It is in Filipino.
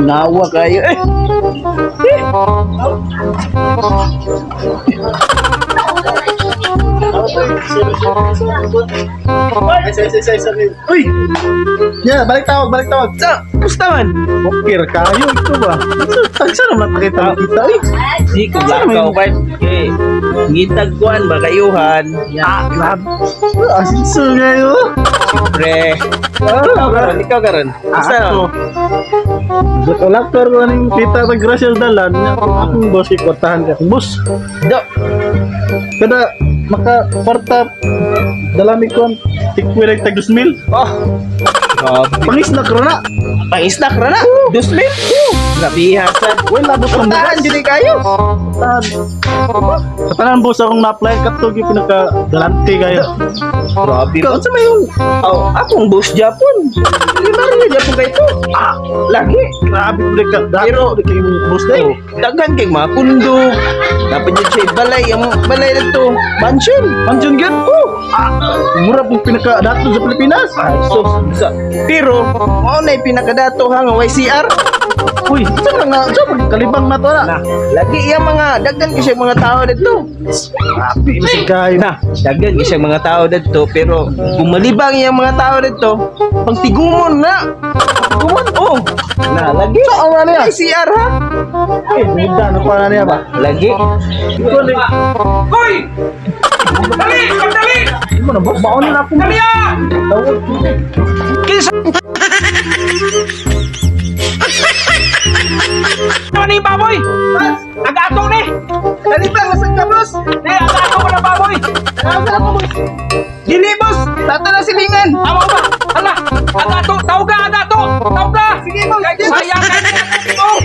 Ginawa kayo eh. Uy! Yeah, balik tawag. Sa, gusto man. Okay, kayo ito ba? Saan naman pakita kita eh? Di ko lakaw pa. Eh, ngitag kuan ba kayuhan? Ah, grabe. Asinso ngayo. Pre. Ikaw karon. Basta Ako. Lakar ko ning kita sa Gracias Dalan. Akong boss ikwartahan ka. Boss, do. kada maka kwarta dalami ko tikwirag tag 2,000. Oh. Grabe. Pangisnak ro na. Pang-snack ra na. 2,000. Grabe hasan. Wala labot ang Tahan bugas. jud kayo. Tahan. Sa tanan boss akong na-apply katog yung pinaka galante kayo. Grabe. Ikaw sa may yung Oh, akong boss Japon. Libar na Japon kayo to. Ah, lagi. grabe ulit ka. Pero- Pero kay boss day. Oh, daghan kay mga pundok. Dapat yun siya balay. Ang balay na to. Mansion. Mansion gyud. Mura pong pinaka dato sa Pilipinas. So, pero, mao na yung pinakadato ha, nga YCR. Uy, saan na kalibang na to na. Na, lagi yung mga, daghan kasi mga tao dito. Grabe na si kayo. Na, daghan kasi mga tao dito, pero kung malibang yung mga tao dito, pang tigumon na. Tigumon, oh. Na, lagi. Saan na niya? YCR ha? Eh, bida na pa na niya ba? Lagi. Ito ni. Hoy! Dali! Dali! Imo na baon na ako. Dali ah! Tawag. Kinsa... Ano ni baboy? Agato ni! Dali ba, nasaan ka, boss? Di, agato ko na baboy! Nasaan ako, boss? Dili, boss. Tato na silingan. Amo ba? Hala! Agato! Tawag ka! Agato! Tawag ka! Sige mo! Sayang ka na! Oh!